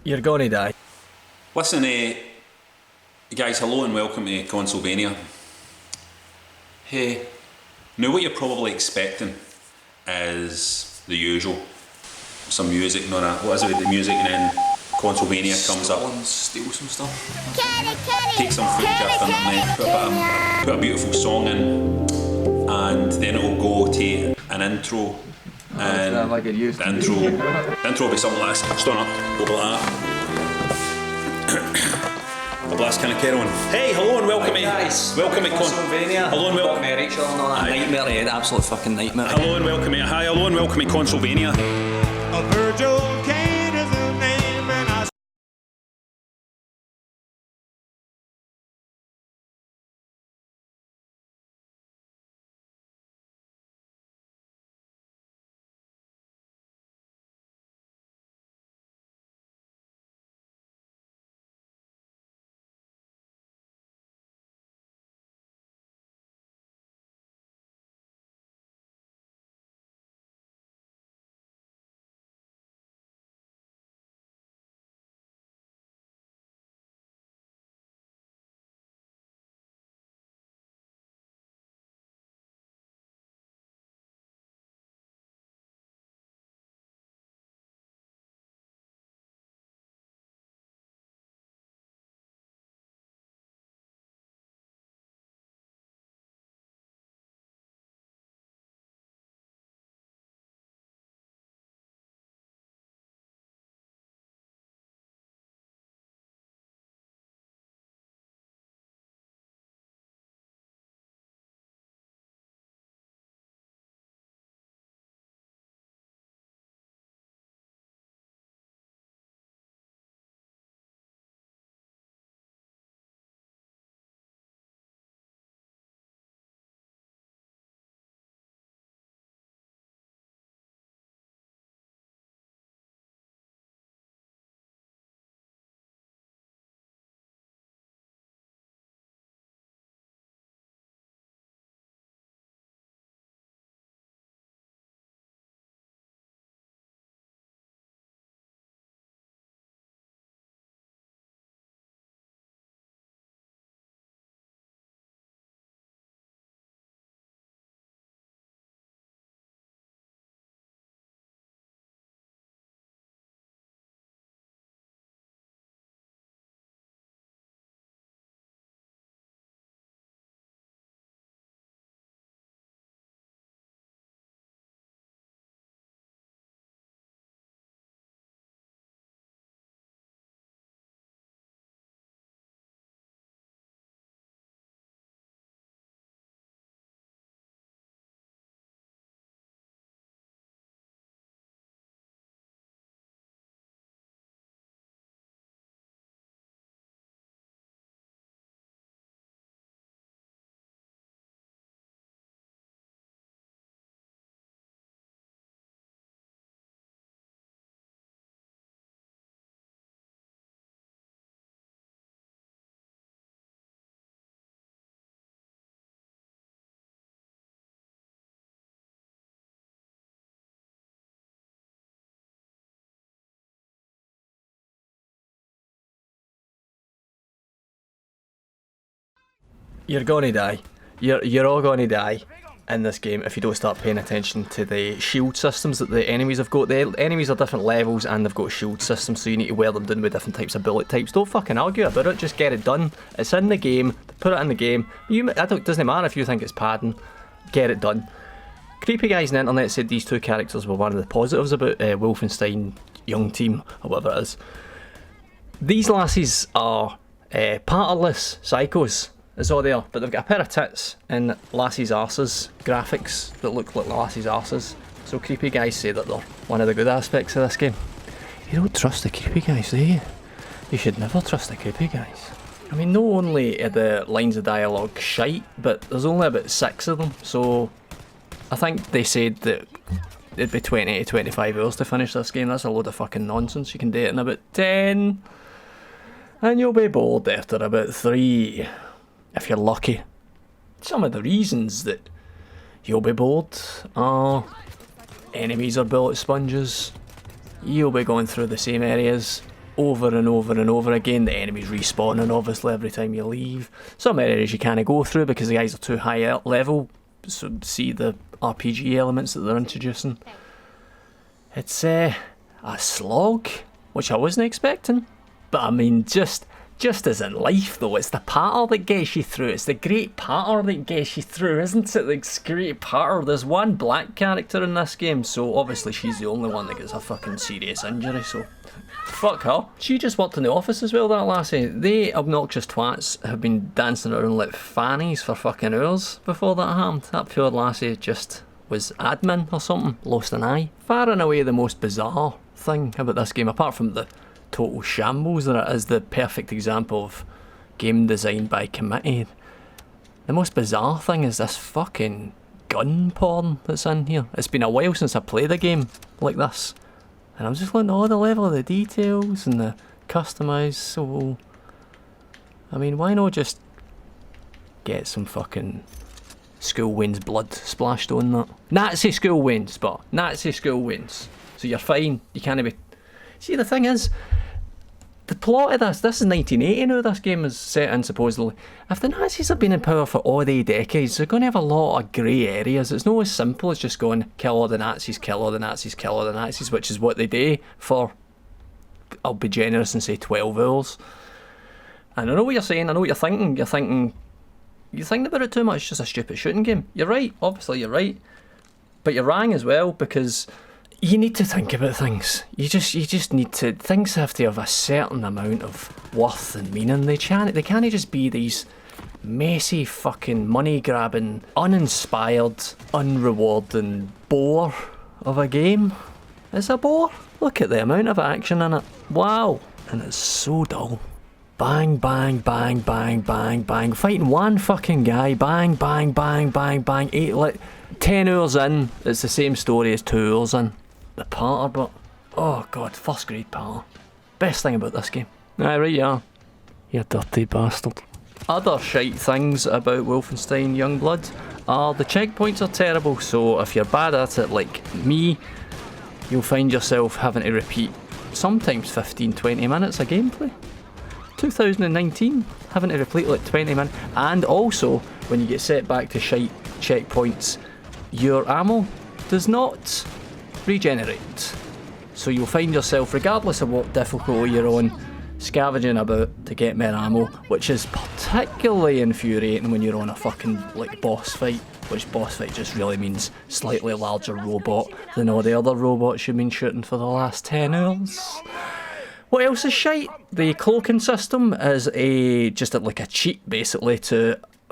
You're gonna die. Listen, guys, hello and welcome to Consolevania. Hey, now what you're probably expecting is the usual. Some music, what is it with the music, and then Consolevania comes up. Steal some stuff. Take some footage off the internet, put a beautiful song in, and then it'll go to an intro. And like it used the intro will be something like this. Stand up, go like that. The blast kind of carry on. Hey, hello and welcome welcome to Consolevania. Hello and welcome. Each other and all that nightmare ahead, absolute fucking nightmare. Hello and welcome hi, hello and welcome to Consolevania. A Virgil Kane is the name, and I You're gonna die. You're all gonna die in this game if you don't start paying attention to the shield systems that the enemies have got. The enemies are different levels and they've got shield systems, so you need to wear them down with different types of bullet types. Don't fucking argue about it, just get it done. It's in the game, put it in the game. It doesn't matter if you think it's padding, get it done. Creepy guys on the internet said these two characters were one of the positives about Wolfenstein Young Team, or whatever it is. These lasses are partnerless psychos. Is all they are, but they've got a pair of tits and lassies' arses graphics that look like lassies' arses. So creepy guys say that they're one of the good aspects of this game. You don't trust the creepy guys, do you? You should never trust the creepy guys. I mean, not only are the lines of dialogue shite, but there's only about 6 of them, so I think they said that it'd be 20 to 25 hours to finish this game. That's a load of fucking nonsense. You can do it in about 10, and you'll be bored after about 3. If you're lucky. Some of the reasons that you'll be bored are enemies are bullet sponges, you'll be going through the same areas over and over and over again. The enemies respawning obviously every time you leave. Some areas you can't go through because the guys are too high level, so see the RPG elements that they're introducing. It's a slog, which I wasn't expecting, but I mean, just as in life though, it's the patter that gets you through. It's the great patter that gets you through, isn't it? The great patter. There's one black character in this game, so obviously she's the only one that gets a fucking serious injury, so fuck her. She just worked in the office as well, that lassie. They obnoxious twats have been dancing around like fannies for fucking hours before that happened. That poor lassie just was admin or something, lost an eye. Far and away the most bizarre thing about this game, apart from the total shambles that it is, the perfect example of game design by committee. The most bizarre thing is this fucking gun porn that's in here. It's been a while since I played a game like this, and I'm just looking at all the level of the details and the customised, so I mean, why not just get some fucking school wins blood splashed on that? Nazi school wins, but Nazi school wins. So you're fine, you can't be... See, the thing is, the plot of this is 1980 now, this game is set in supposedly. If the Nazis have been in power for all the decades, they're going to have a lot of grey areas. It's not as simple as just going, kill all the Nazis, kill all the Nazis, kill all the Nazis, which is what they do for, I'll be generous and say 12 hours. And I know what you're saying, I know what you're thinking. You're thinking about it too much, it's just a stupid shooting game. You're right, obviously you're right. But you're wrong as well, because you need to think about things. You just need to. Things have to have a certain amount of worth and meaning. They can't just be these messy fucking money grabbing, uninspired, unrewarding bore of a game. It's a bore. Look at the amount of action in it. Wow. And it's so dull. Bang, bang, bang, bang, bang, bang. Fighting one fucking guy. Bang, bang, bang, bang, bang. 10 hours in, it's the same story as 2 hours in. The patter, but oh god, first grade patter. Best thing about this game. Aye, right you are. You dirty bastard. Other shite things about Wolfenstein Youngblood are the checkpoints are terrible, so if you're bad at it like me, you'll find yourself having to repeat sometimes 15-20 minutes of gameplay. 2019, having to repeat like 20 minutes, and also when you get set back to shite checkpoints, your ammo does not regenerate. So you'll find yourself, regardless of what difficulty you're on, scavenging about to get more ammo, which is particularly infuriating when you're on a fucking like boss fight, which boss fight just really means slightly larger robot than all the other robots you've been shooting for the last 10 hours. What else is shite? The cloaking system is like a cheat basically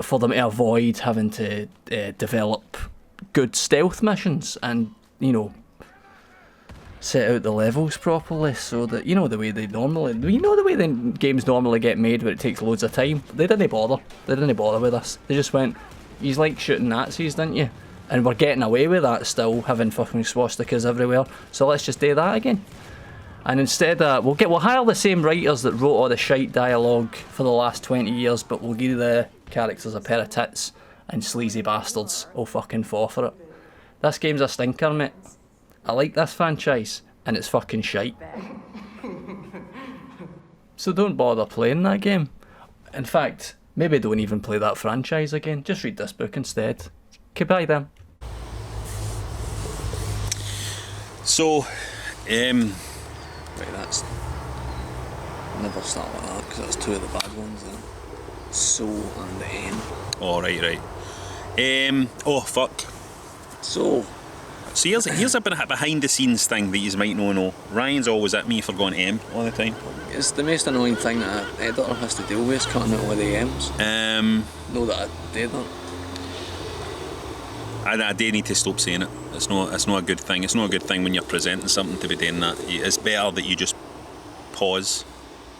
for them to avoid having to develop good stealth missions and, you know, set out the levels properly so that, you know, the way the games normally get made where it takes loads of time. They didn't bother with this. They just went, you like shooting Nazis, didn't you? And we're getting away with that still, having fucking swastikas everywhere, so let's just do that again. And instead we'll hire the same writers that wrote all the shite dialogue for the last 20 years, but we'll give the characters a pair of tits and sleazy bastards will fucking fall for it. This game's a stinker, mate. I like this franchise, and it's fucking shite. So don't bother playing that game. In fact, maybe don't even play that franchise again. Just read this book instead. Goodbye then. So, Right, that's... Never start like that, because that's two of the bad ones there. So and the M. oh right. Oh fuck. So here's a bit of behind the scenes thing that you might not know. Ryan's always at me for going M all the time. it's the most annoying thing that an editor has to deal with is cutting out all the M's. Know that I did that. I do need to stop saying it. It's not a good thing. It's not a good thing when you're presenting something to be doing that. It's better that you just pause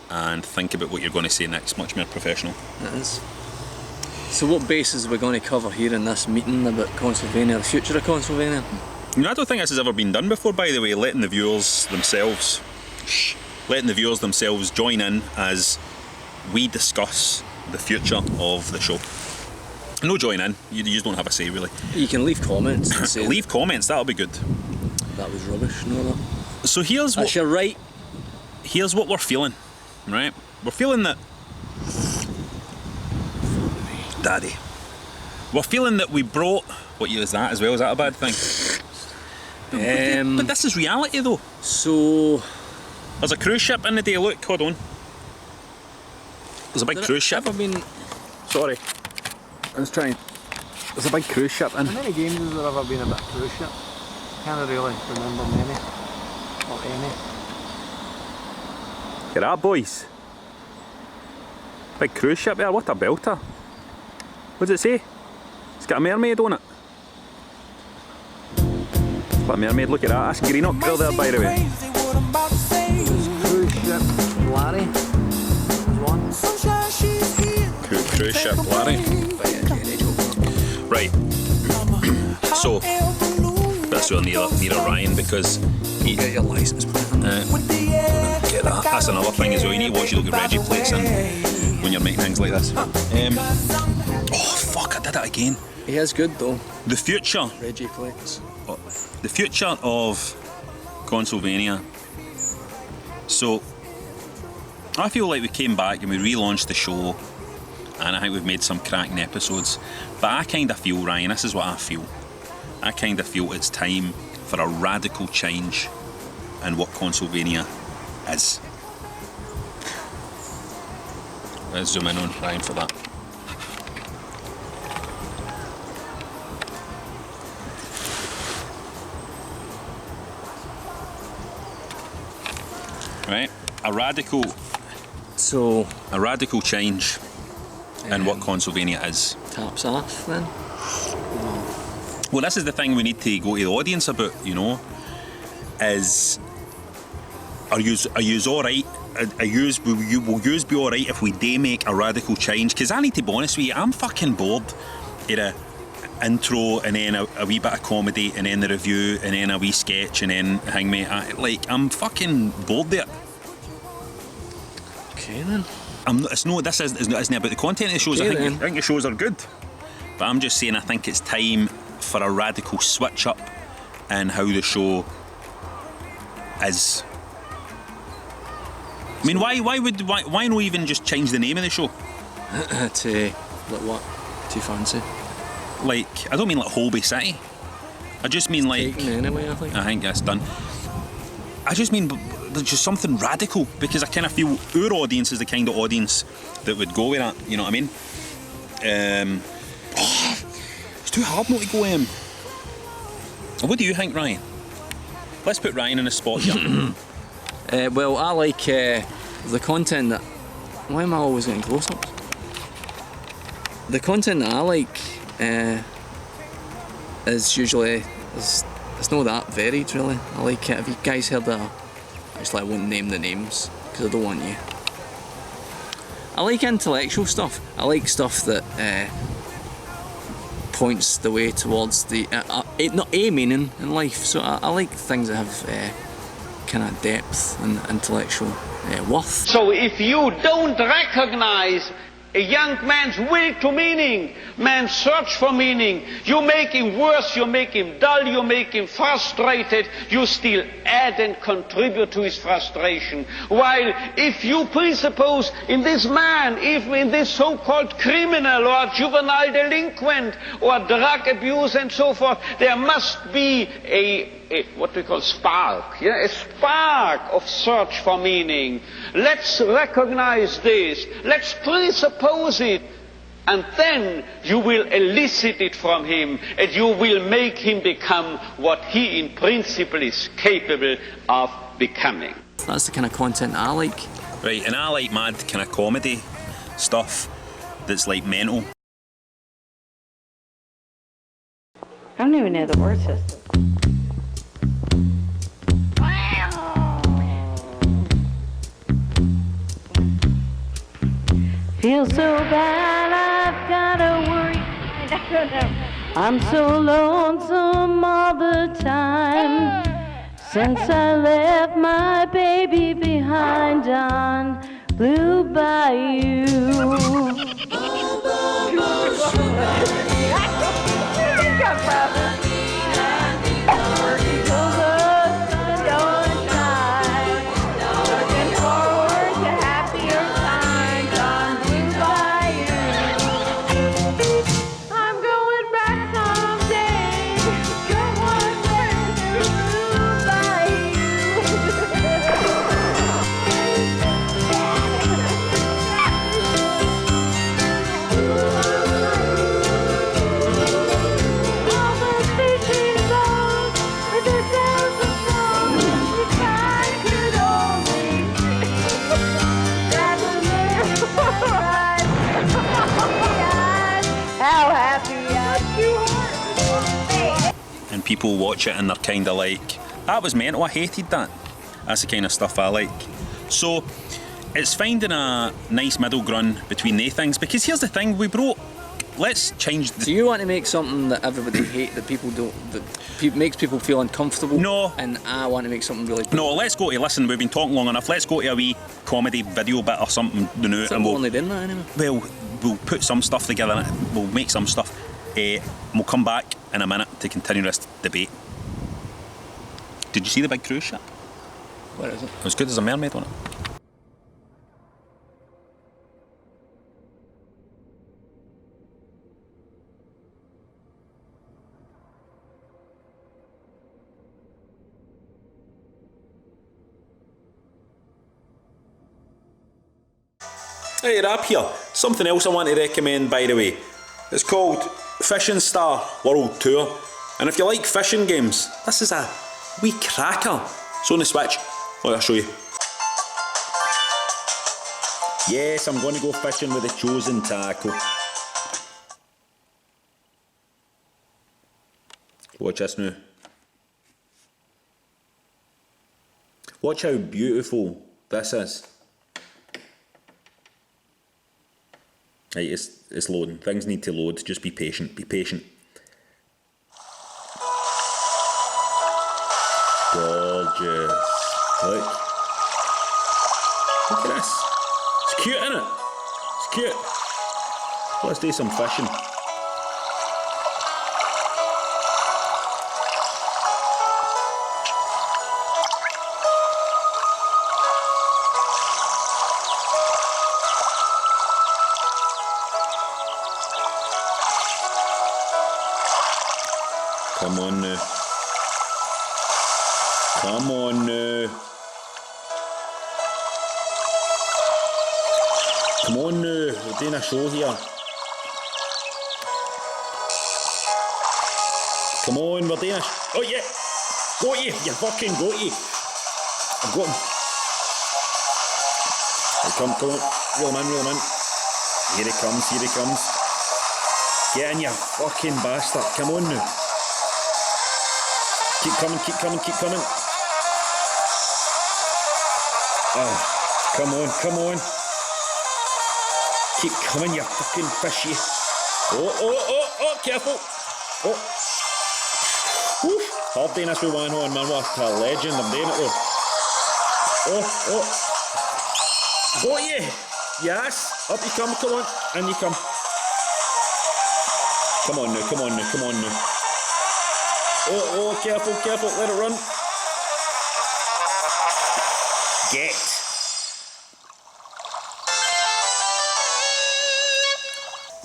and think about what you're going to say next. Much more professional. It is. So what bases are we going to cover here in this meeting about Consolevania, the future of Consolevania? You know, I don't think this has ever been done before, by the way, letting the viewers themselves join in as we discuss the future of the show. No join in, you just don't have a say really. You can leave comments and say leave comments, that'll be good. that was rubbish, no that. So here's That's your right. here's what we're feeling, right? We're feeling that, Daddy. We're feeling that we brought. What year is that as well? Is that a bad thing? But this is reality though. So There's a cruise ship in the day. Look, hold on. There's a big cruise ship. sorry, I was trying. There's a big cruise ship in. How many games has there ever been about cruise ship? Can't really remember many. Or any. Look at that, boys. Big cruise ship there. What a belter. What does it say? It's got a mermaid on it. It's got a mermaid. Look at that. That's Greenock girl there, by the way. Cruise ship Larry. Cruise ship Larry. Right. So that's where near Ryan because You get your license plate on get that. That's another thing as well. You need to watch your local Reggie plates in when you're making things like this. Oh fuck! I did it again. He is good though. The future. Reggie plates. The future of Consolevania. So I feel like we came back and we relaunched the show, and I think we've made some cracking episodes. But I kind of feel, Ryan, this is what I feel. I kind of feel it's time for a radical change in what Consolevania is. Let's zoom in on Ryan for that. Right, a radical change in what Consolevania is. Taps off then. Well, this is the thing we need to go to the audience about, you know, is are yous alright? Will yous be alright if we do make a radical change? Because I need to be honest with you, I'm fucking bored of a intro and then a wee bit of comedy and then the review and then a wee sketch and then hang me. I'm fucking bored of it. Okay then. This isn't about the content of the shows. Okay, I think the shows are good, but I'm just saying I think it's time for a radical switch up in how the show is. I mean, why not even just change the name of the show? To like what? Do you fancy? Like, I don't mean like Holby City. I just mean like. Taken anyway, I think. I think that's done. I just mean there's just something radical because I kind of feel our audience is the kind of audience that would go with that. You know what I mean? It's too hard not to go. What do you think, Ryan? Let's put Ryan in a spot here. Well, I like the content that. Why am I always getting close-ups? The content that I like is usually it's not that varied really. I like it. Have you guys heard that? Actually, I won't name the names because I don't want you. I like intellectual stuff. I like stuff that points the way towards the not a meaning in life. So I like things that have kind of depth and intellectual worth. So if you don't recognize a young man's will to meaning, man's search for meaning, you make him worse, you make him dull, you make him frustrated, you still add and contribute to his frustration. While if you presuppose in this man, even in this so-called criminal or juvenile delinquent or drug abuse and so forth, there must be a what we call spark, a spark of search for meaning. Let's recognize this, let's presuppose it, and then you will elicit it from him and you will make him become what he in principle is capable of becoming. That's the kind of content I like. Right, and I like mad kind of comedy stuff that's like mental. I don't even know the word system. Feel so bad, I've gotta worry. I don't know. I'm so lonesome all the time since I left my baby behind on Blue Bayou. and people watch it and they're kind of like, that was mental, I hated that. That's the kind of stuff I like. So it's finding a nice middle ground between they things, because here's the thing, let's change So you want to make something that everybody hate, that people don't, that makes people feel uncomfortable? No. And I want to make something really cool. No, let's go to, listen, we've been talking long enough, let's go to a wee comedy video bit or something, you know, So we're only doing that anyway. Well, we'll put some stuff together, we'll make some stuff, and we'll come back in a minute to continue this debate. Did you see the big cruise ship? Where is it? It was good as a mermaid, wasn't it? Hey, Rap here. Something else I want to recommend, by the way. It's called Fishing Star World Tour. And if you like fishing games, this is a wee cracker. It's on the Switch. I'll show you. Yes, I'm going to go fishing with the chosen tackle. Watch this now. Watch how beautiful this is. Right, it's loading. Things need to load. Just be patient. Be patient. Gorgeous. Look. Look at this. It's cute, isn't it? It's cute. Let's do some fishing. Come on now. Come on now. Come on now. We're doing a show here. Come on, we're doing a oh yeah. Got you. You fucking got you. I've got him. Come on. Reel him in, reel him in. Here he comes, here he comes. Get in, you fucking bastard. Come on now. Keep coming, keep coming, keep coming. Oh, come on, come on. Keep coming, you fucking fishy. Oh, careful. Oh. Woof. Hard doing this with one on, man. What a legend. I'm doing it though. Oh. Got you. Yes. Up you come, come on. And you come. Come on now, come on now, come on now. Oh, careful, careful, let it run. Get.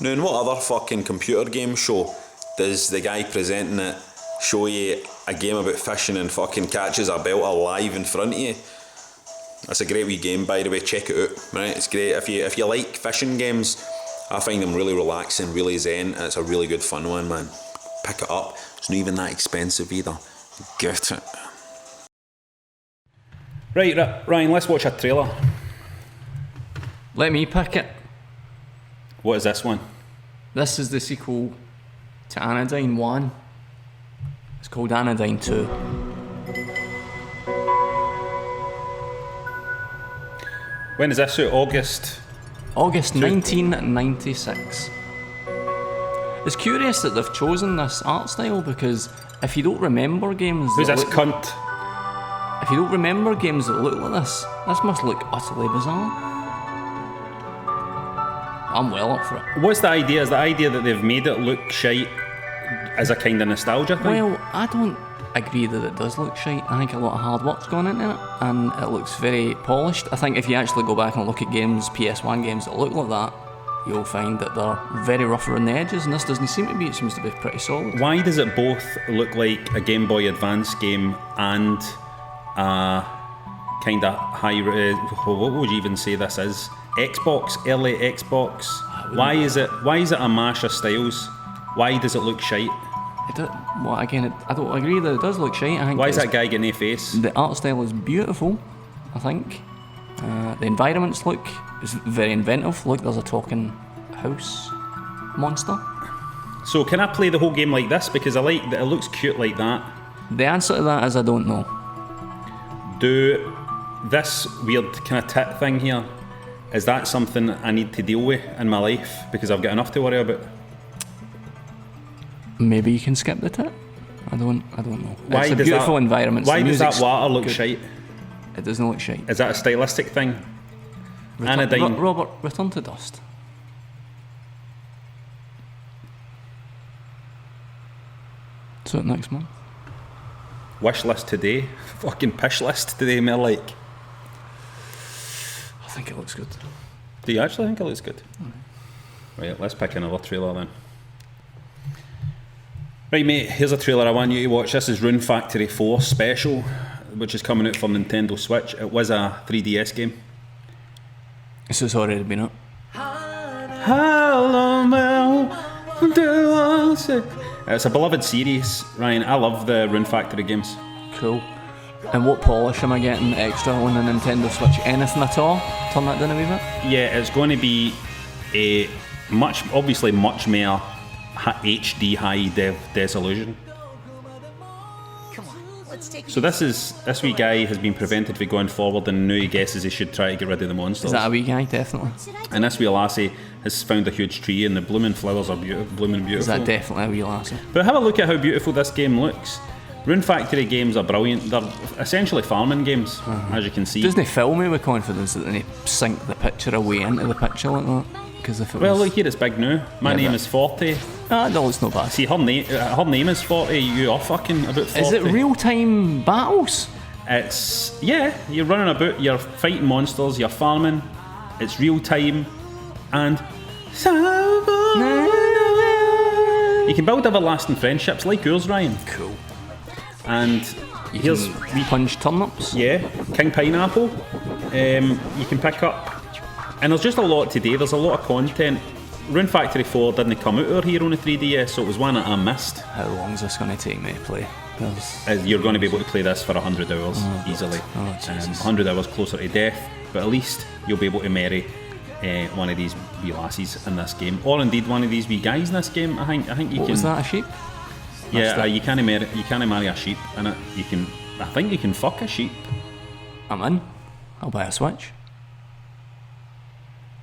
Now, in what other fucking computer game show does the guy presenting it show you a game about fishing and fucking catches a belter live in front of you? That's a great wee game, by the way, check it out, right? It's great. If you like fishing games, I find them really relaxing, really zen, and it's a really good fun one, man. Pick it up. It's not even that expensive either. Get it. Right, Ryan, let's watch a trailer. Let me pick it. What is this one? This is the sequel to Anodyne 1. It's called Anodyne 2. When is this out? August 1996. It's curious that they've chosen this art style, because if you don't remember games Who's that this look, cunt? if you don't remember games that look like this must look utterly bizarre. I'm well up for it. What's the idea? Is the idea that they've made it look shite as a kind of nostalgia thing? Well, I don't agree that it does look shite. I think a lot of hard work's gone into it, and it looks very polished. I think if you actually go back and look at games, PS1 games that look like that, you'll find that they're very rough around the edges, and this doesn't seem to be. It seems to be pretty solid. Why does it both look like a Game Boy Advance game and a kind of high... what would you even say this is? Xbox, early Xbox. Why is it a mash of styles? Why does it look shite? I don't agree that it does look shite. I think Why is that guy getting a face? the art style is beautiful, I think. The environments is very inventive. Look, there's a talking house monster. So can I play the whole game like this? Because I like that it looks cute like that. The answer to that is I don't know. Do this weird kind of tit thing here, is that something I need to deal with in my life? Because I've got enough to worry about. Maybe you can skip the tit. I don't know. Why It's a does beautiful that, environment. Why does that music's water look good. shite? It doesn't look shite. Is that a stylistic thing? Anodyne. Robert, return to dust. So next month. Wish list today. Fucking pish list today, more like. I think it looks good. Do you actually think it looks good? Right, let's pick another trailer then. Right, mate, here's a trailer I want you to watch. This is Rune Factory 4 Special, which is coming out for Nintendo Switch. It was a 3DS game. So it's already been up. How long will do I say? It's a beloved series, Ryan. I love the Rune Factory games. Cool. And what polish am I getting extra on the Nintendo Switch? Anything at all? Turn that down a wee bit? Yeah, it's going to be a much more HD high resolution. So this wee guy has been prevented from going forward, and now he guesses he should try to get rid of the monsters. Is that a wee guy? Definitely. And this wee lassie has found a huge tree, and the blooming flowers are blooming beautiful. Is that definitely a wee lassie? But have a look at how beautiful this game looks. Rune Factory games are brilliant. They're essentially farming games, as you can see. Doesn't he fill me with confidence that then he sink the picture away into the picture like that? Because if it Well, was... look here, it's big now. My Yeah, name but- is 40. no, it's not bad. See, her name is 40. You are fucking about 40. Is it real-time battles? It's, yeah, you're running about, you're fighting monsters, you're farming, it's real time, and you can build everlasting friendships like yours, Ryan. Cool. And You here's can punch turnips? yeah, King Pineapple. You can pick up, and there's just a lot today. There's a lot of content. Rune Factory 4 didn't come out over here on the 3DS, so it was one that I missed. How long is this going to take me to play? You're going to be able to play this for 100 hours easily. Oh, Jesus. 100 hours closer to death, but at least you'll be able to marry one of these wee lassies in this game, or indeed one of these wee guys in this game. I think you What can. was that, a sheep? Yeah, you can't marry a sheep in it. You can. I think you can fuck a sheep. I'm in. I'll buy a Switch.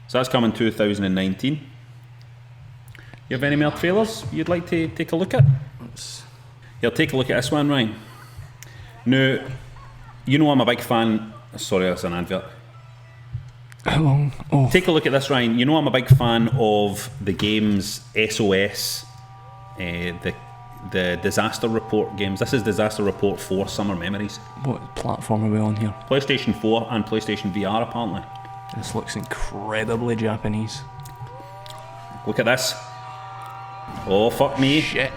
So that's coming 2019. You have any more trailers you'd like to take a look at? Here, take a look at this one, Ryan. Now, you know I'm a big fan. Sorry, that's an advert. How long? Oh, Take a look at this, Ryan. You know I'm a big fan of the games SOS, the Disaster Report games. This is Disaster Report 4 Summer Memories. what platform are we on here? PlayStation 4 and PlayStation VR, apparently. This looks incredibly Japanese. Look at this. Oh, fuck me. Shit.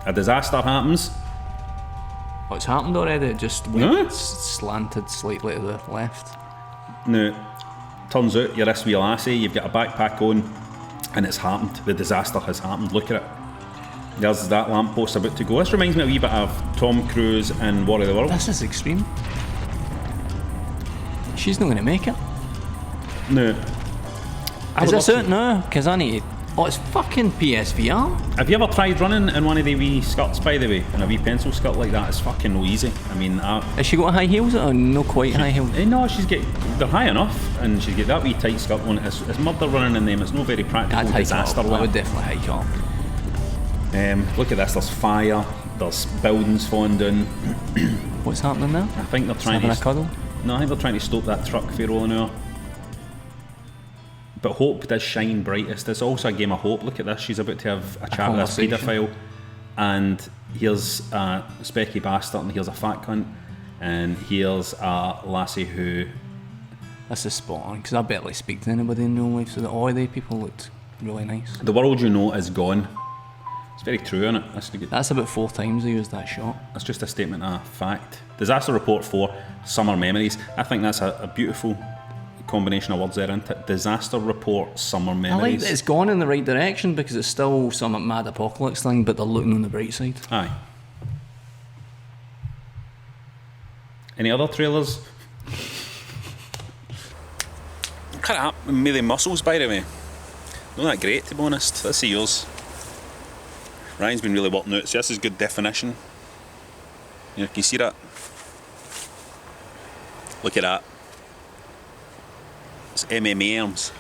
A disaster happens. What's happened already? It just No. went slanted slightly to the left. Now, turns out you're this wee lassie, you've got a backpack on, and it's happened. The disaster has happened. Look at it. There's that lamppost about to go. This reminds me a wee bit of Tom Cruise in War of the Worlds. This is extreme. She's not going to make it. No. Is this out now? Because I need... Oh, it's fucking PSVR. Have you ever tried running in one of the wee skirts, by the way? In a wee pencil skirt like that? It's fucking no easy. I mean, Has she got high heels or not quite high heels? no, they're high enough, and she's got that wee tight skirt on. It's murder running in them. It's no very practical. I'd hike disaster. up. I would definitely hike up. Look at this. There's fire. There's buildings falling down. What's happening there? I think they're Just trying having to. a cuddle? No, I think they're trying to stop that truck for rolling over. But hope does shine brightest. It's also a game of hope. Look at this. She's about to have a chat with this conversation. paedophile, and here's a specky bastard, and here's a fat cunt, and here's a lassie who. This is spot on, because I barely speak to anybody in real life, so the Oily people looked really nice. The world you know is gone. It's very true, isn't it? That's about 4 times I used that shot. That's just a statement of fact. Disaster Report 4, Summer Memories. I think that's a beautiful combination of words there, isn't it? Disaster Report, Summer I like Memories. that it's gone in the right direction because it's still some mad apocalypse thing, but they're looking on the bright side. Aye. Any other trailers? Cut up, me the muscles, by the way. not that great, to be honest. Let's see yours. Ryan's been really working out. So this is good definition. You can you see that? Look at that. It's MMA arms.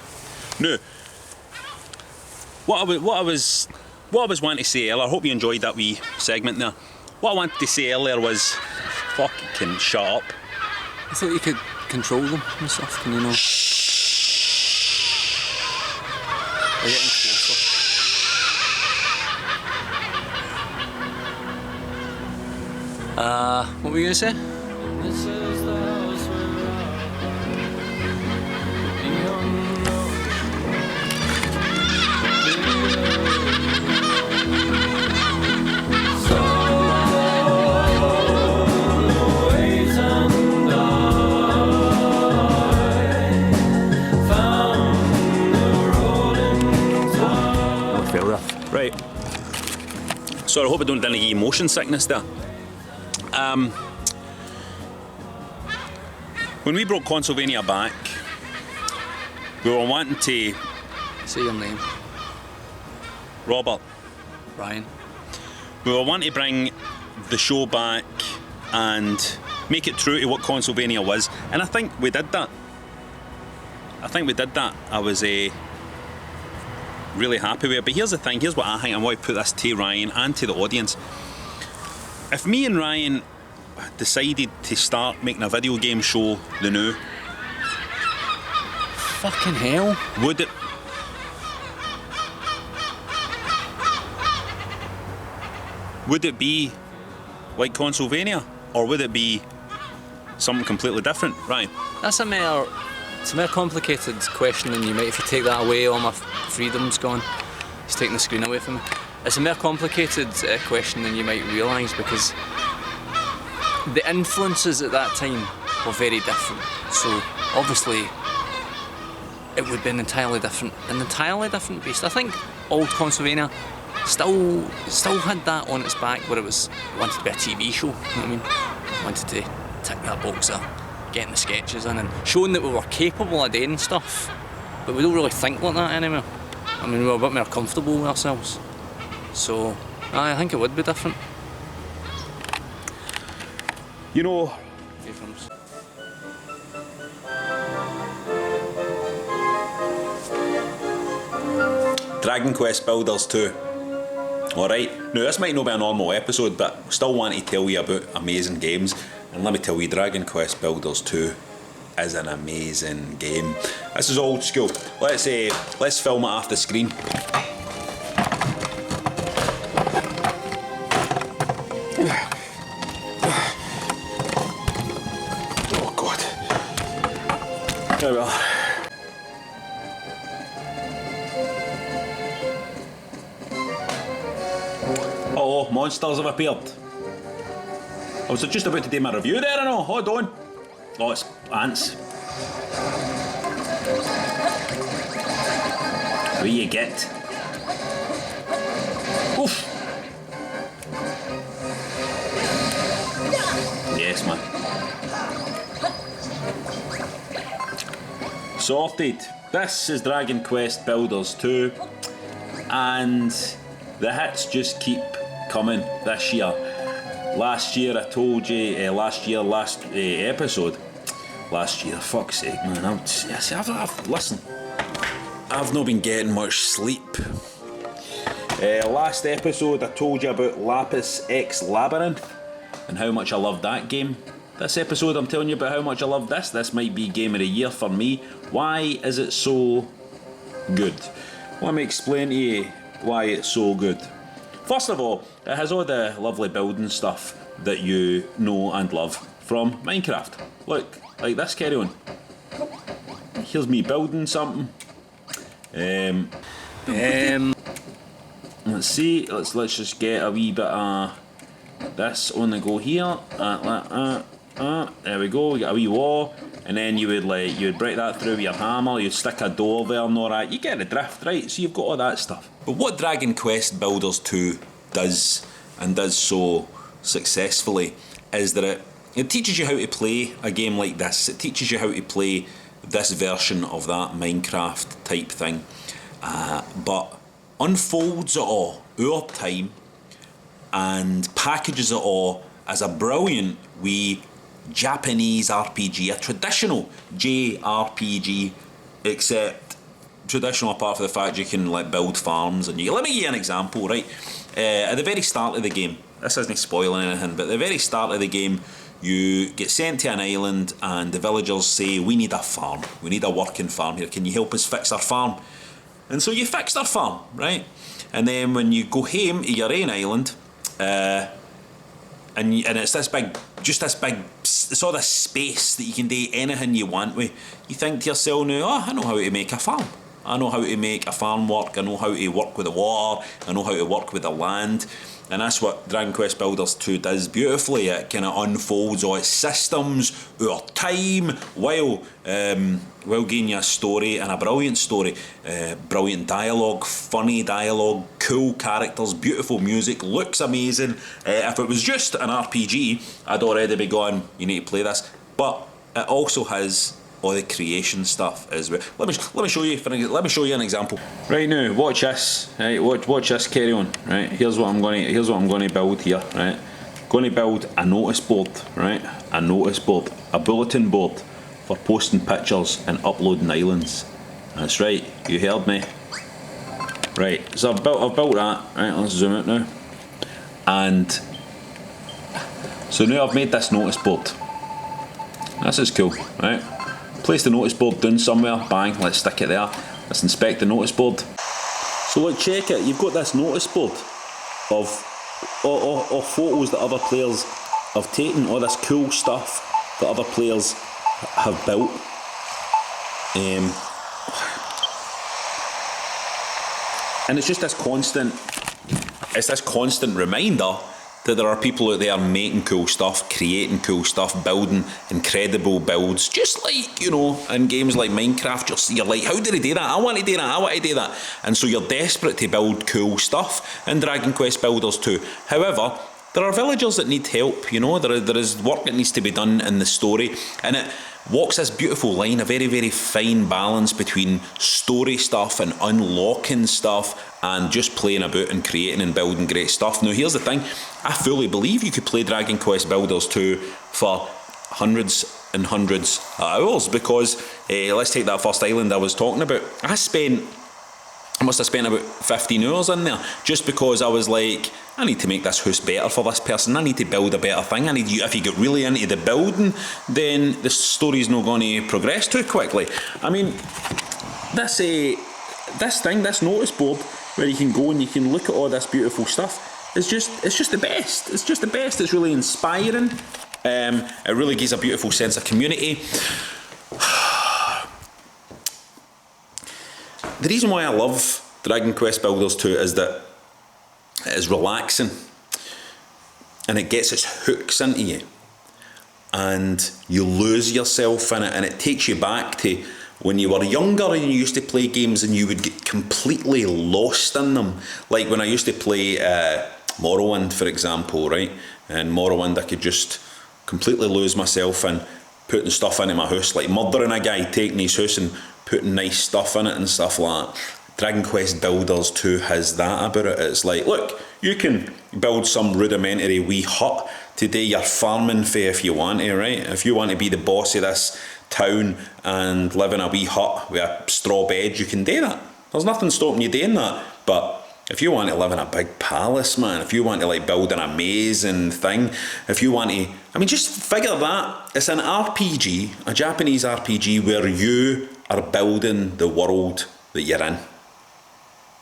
Now, what I was wanting to say earlier, I hope you enjoyed that wee segment there. What I wanted to say earlier was, fucking shut up. I thought you could control them and stuff, can you know? They're getting closer. What were you going to say? Right. So I hope I don't give you motion sickness there. When we brought Consolevania back, we were wanting to... Say your name. Robert. Ryan. We were wanting to bring the show back and make it true to what Consolevania was, and I think we did that. I was really happy with it. But here's the thing, here's what I think. I want to put this to Ryan and to the audience. If me and Ryan decided to start making a video game show the new, Fucking hell. Would it be like Consolevania, or would it be something completely different, Ryan? It's a more complicated question than you might. If you take that away, all my freedom's gone. It's taking the screen away from me. It's a more complicated question than you might realise, because the influences at that time were very different. So obviously it would be an entirely different beast. I think old Consolevania still had that on its back, where it wanted to be a TV show, you know what I mean? Wanted to tick that box of getting the sketches in and showing that we were capable of doing stuff, but we don't really think like that anymore. I mean, we're a bit more comfortable with ourselves, so I think it would be different. You know, Here comes. Dragon Quest Builders 2. Alright, now this might not be a normal episode, but still want to tell you about amazing games. And let me tell you, Dragon Quest Builders 2 is an amazing game. This is old school. Let's film it off the screen. Oh God. There we are. Oh, monsters have appeared. I was just about to do my review there, I know. Hold on. Oh, it's ants. What you get? Oof. Yes, man. Sorted. This is Dragon Quest Builders 2, and the hits just keep coming this year. Last year I told you, last episode, last year, fuck's sake, man, listen, I've not been getting much sleep. Last episode I told you about Lapis X Labyrinth and how much I loved that game. This episode I'm telling you about how much I love this. This might be Game of the Year for me. Why is it so good? Let me explain to you why it's so good. First of all, it has all the lovely building stuff that you know and love from Minecraft. Look, like this, carry on. Here's me building something. Let's see, let's just get a wee bit of this on the go here. There we go, we got a wee wall, and then you would break that through with your hammer, you'd stick a door there and all that. You get the drift, right? So you've got all that stuff. But what Dragon Quest Builders 2 does, and does so successfully, is that it teaches you how to play a game like this. It teaches you how to play this version of that Minecraft type thing. but unfolds it all over time and packages it all as a brilliant wee Japanese RPG, a traditional JRPG, except traditional apart from the fact you can like build farms and you. Let me give you an example, right? At the very start of the game, this isn't spoiling anything, but at the very start of the game, you get sent to an island and the villagers say, we need a farm, we need a working farm here, can you help us fix our farm? And so you fix their farm, right? And then when you go home to your own island, and it's this big, it's all this space that you can do anything you want with. You think to yourself now, oh, I know how to make a farm. I know how to make a farm work. I know how to work with the water. I know how to work with the land. And that's what Dragon Quest Builders 2 does beautifully. It kind of unfolds all its systems over time while giving you a story, and a brilliant story. Brilliant dialogue, funny dialogue, cool characters, beautiful music, looks amazing. If it was just an RPG, I'd already be going, you need to play this. But it also has all the creation stuff as well. Let me show you an example. Right now, watch this. Right, watch this. Carry on. Right, here's what I'm going to build here. Right, going to build a notice board. Right, a notice board, a bulletin board for posting pictures and uploading islands. That's right. You heard me. Right, so I've built that. Right, let's zoom out now. And so now I've made this notice board. This is cool. Right. Place the notice board down somewhere, bang, let's stick it there. Let's inspect the notice board. So look, check it, you've got this notice board of photos that other players have taken, all this cool stuff that other players have built. And it's just this constant reminder that there are people out there making cool stuff, creating cool stuff, building incredible builds, just like, you know, in games like Minecraft, you're like, how did he do that? I want to do that, I want to do that. And so you're desperate to build cool stuff in Dragon Quest Builders 2. However, there are villagers that need help, you know, there is work that needs to be done in the story, and it walks this beautiful line, a very, very fine balance between story stuff and unlocking stuff and just playing about and creating and building great stuff. Now here's the thing, I fully believe you could play Dragon Quest Builders 2 for hundreds and hundreds of hours, because let's take that first island I was talking about. I must have spent about 15 hours in there, just because I was like, I need to make this house better for this person, I need to build a better thing, if you get really into the building, then the story's not going to progress too quickly. I mean, this notice board, where you can go and you can look at all this beautiful stuff, it's just the best. It's just the best. It's really inspiring. It really gives a beautiful sense of community. The reason why I love Dragon Quest Builders 2 is that it is relaxing and it gets its hooks into you and you lose yourself in it, and it takes you back to when you were younger and you used to play games and you would get completely lost in them. Like when I used to play Morrowind, for example, right? And Morrowind, I could just completely lose myself in putting stuff into my house, like murdering a guy, taking his house and putting nice stuff in it and stuff like that. Dragon Quest Builders 2 has that about it. It's like, look, you can build some rudimentary wee hut to do your farming for if you want to, right? If you want to be the boss of this town and live in a wee hut with a straw bed, you can do that. There's nothing stopping you doing that. But if you want to live in a big palace, man, if you want to like build an amazing thing, if you want to, I mean, just figure that. It's an RPG, a Japanese RPG, where you are building the world that you're in.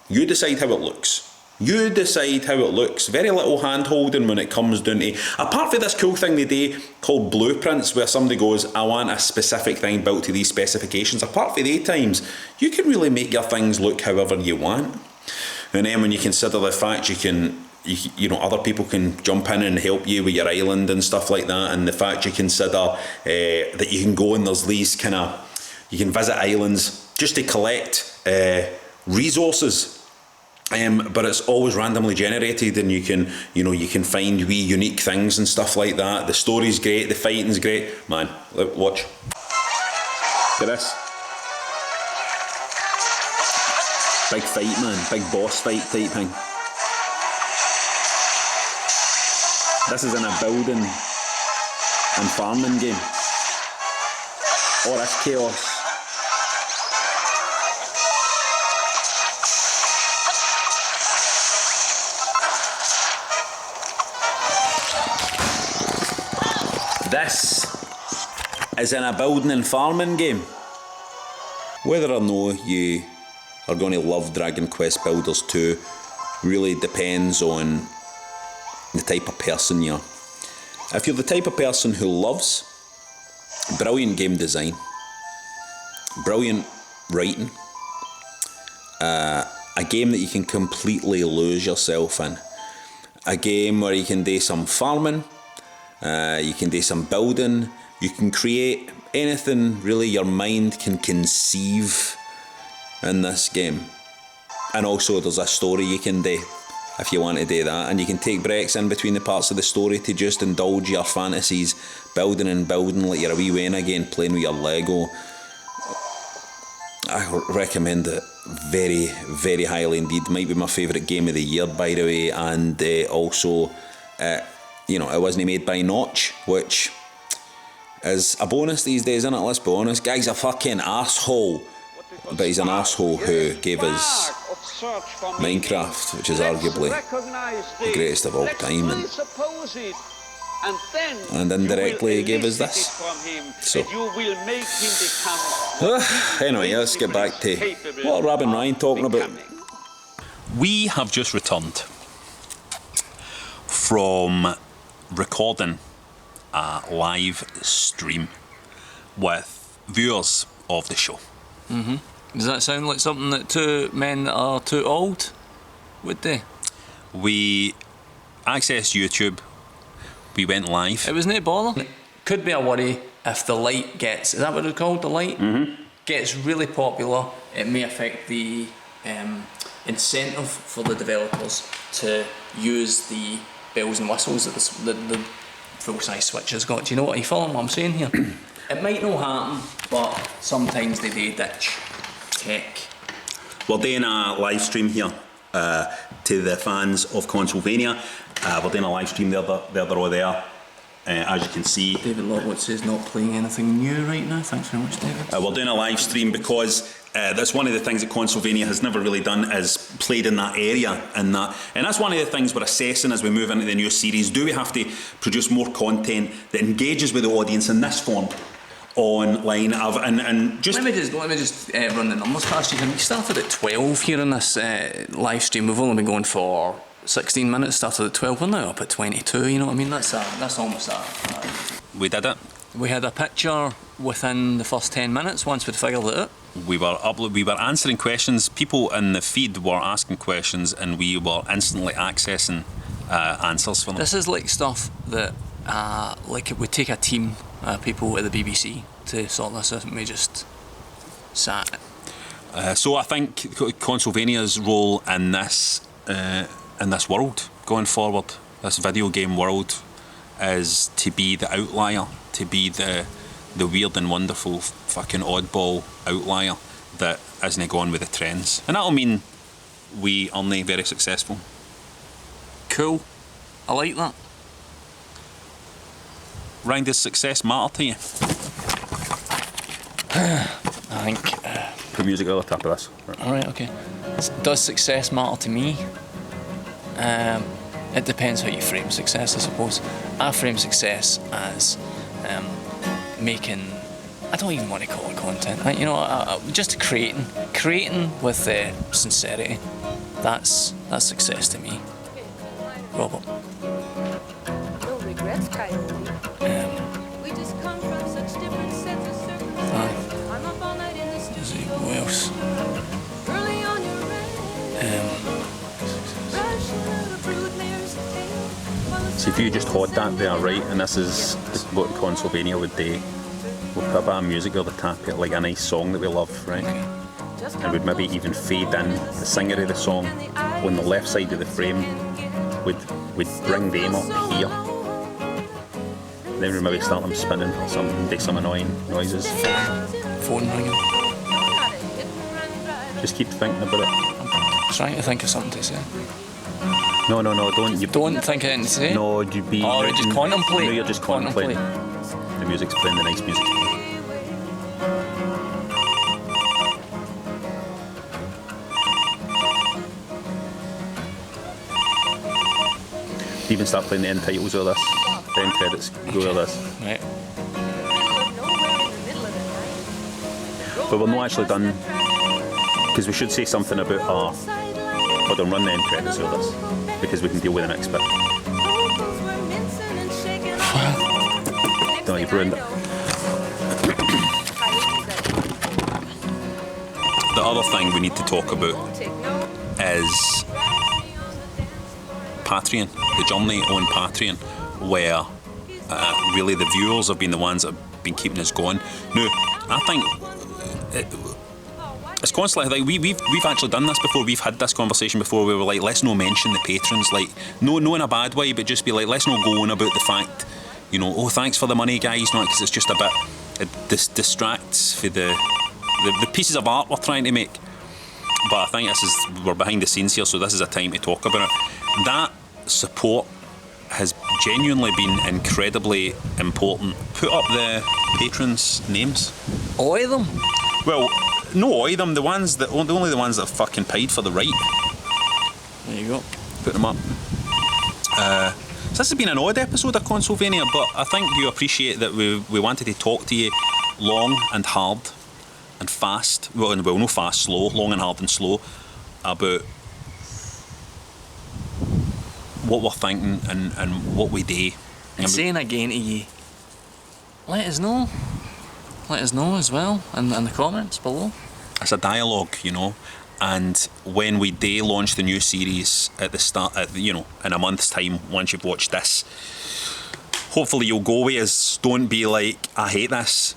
You decide how it looks. You decide how it looks. Very little hand holding when it comes down to, apart from this cool thing they do called blueprints, where somebody goes, I want a specific thing built to these specifications. Apart from the times, you can really make your things look however you want. And then when you consider the fact you know, other people can jump in and help you with your island and stuff like that, and the fact you consider that you can go and there's these kind of, you can visit islands just to collect resources. But it's always randomly generated, and you can find wee unique things and stuff like that. The story's great, the fighting's great. Man, look, watch. Look at this. Big fight, man. Big boss fight type thing. This is in a building and farming game. Oh, that's chaos. This is in a building and farming game. Whether or no you are going to love Dragon Quest Builders 2 really depends on the type of person you are. If you're the type of person who loves brilliant game design, brilliant writing, a game that you can completely lose yourself in, a game where you can do some farming, you can do some building, you can create anything really your mind can conceive in this game. And also there's a story you can do if you want to do that, and you can take breaks in between the parts of the story to just indulge your fantasies, building and building like you're a wee Wayne again, playing with your Lego. I recommend it very, very highly indeed. Might be my favourite game of the year, by the way, and also you know, it wasn't made by Notch, which is a bonus these days, isn't it? Let's be honest. Guy's a fucking arsehole, but he's an arsehole who gave us Minecraft, which is arguably the greatest of all time, and indirectly he gave us this. So anyway, let's get back to what are Rob and Ryan talking about. We have just returned from recording a live stream with viewers of the show. Mm-hmm. Does that sound like something that two men that are too old would do? We accessed YouTube. We went live. It was no bother. Could be a worry if the light gets, is that what it's called, the light? Mm-hmm. Gets really popular. It may affect the incentive for the developers to use the bells and whistles that the full-size Switch has got. Do you know what? Are you following what I'm saying here? It might not happen, but sometimes they do ditch tech. We're doing a live stream here to the fans of Consolevania. We're doing a live stream there, they're all there. As you can see, David Lockwood says not playing anything new right now. Thanks very much, David. We're doing a live stream because that's one of the things that Consolevania has never really done, is played in that area, and that's one of the things we're assessing as we move into the new series. Do we have to produce more content that engages with the audience in this form online? And just let me just run the numbers past you. We started at 12 here in this live stream. We've only been going for 16 minutes. Started at 12. We're now up at 22. You know what I mean? That's almost that. We did it. We had a picture within the first 10 minutes once we'd figured it out. We were answering questions. People in the feed were asking questions, and we were instantly accessing answers for them. This is like stuff that like it would take a team of people at the BBC to sort this out, and we just sat. So I think Consolevania's role in this world going forward, this video game world, is to be the outlier, to be the weird and wonderful fucking oddball outlier that isn't going with the trends. And that'll mean we are not very successful. Cool. I like that. Ryan, does success matter to you? I think... Put music at the top of this. Alright, okay. Does success matter to me? It depends how you frame success, I suppose. I frame success as making... I don't even want to call it content. Like, you know, just creating with sincerity. That's success to me. Robert. No regrets, Coyote. We just come from such different sets of circumstances. I'm up all night in the studio. Who else? Early on your So if you just hold that there, right, and this is what Consolevania would do, we'll put a bit of music over the top, like a nice song that we love, right? And we'd maybe even fade in the singer of the song on the left side of the frame. We'd bring them up here. Then we'd maybe start them spinning or something, make some annoying noises. Phone ringing. Just keep thinking about it. Trying to think of something to say. No, don't. You Don't think of anything to say? No, you'd be. Oh, just contemplate. No, you're just contemplating. The music's playing, the nice music's playing. Even start playing the end titles of this, the end credits go of this. Right. But we're not actually done, because we should say something about our. Hold on, run the end credits of this, because we can deal with the next bit. No, you've ruined it. The other thing we need to talk about is Patreon, the journey on Patreon, where really the viewers have been the ones that have been keeping us going. Now, I think it's constantly like we've actually done this before. We've had this conversation before. We were like, let's not mention the patrons, like no in a bad way, but just be like, let's not go on about the fact, you know, oh, thanks for the money, guys, not because it's just a bit. It distracts for the pieces of art we're trying to make. But I think we're behind the scenes here, so this is a time to talk about it. That support has genuinely been incredibly important. Put up the patrons' names. All of them? Well, no, all of them. Only the ones that have fucking paid for the right. There you go. Put them up. So this has been an odd episode of Consolevania, but I think you appreciate that we wanted to talk to you long and hard and fast. Well, no fast, slow. Long and hard and slow about what we're thinking and what we do. And saying again to you, let us know. Let us know as well in the comments below. It's a dialogue, you know, and when we do launch the new series at the start, in a month's time, once you've watched this, hopefully you'll go away as, don't be like, I hate this,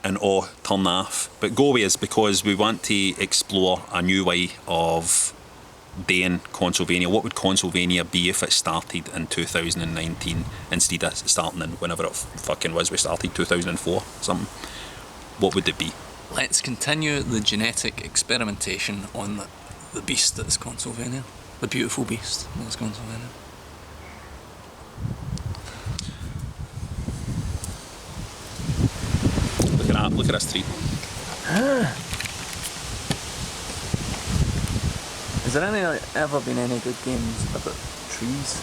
and turn off, but go away as, because we want to explore a new way of doing Consolevania. What would Consolevania be if it started in 2019 instead of starting in whenever it fucking was? We started 2004 something. What would it be? Let's continue the genetic experimentation on the beast that is Consolevania. The beautiful beast that is Consolevania. Look at that, look at this tree. Has there ever been any good games about trees?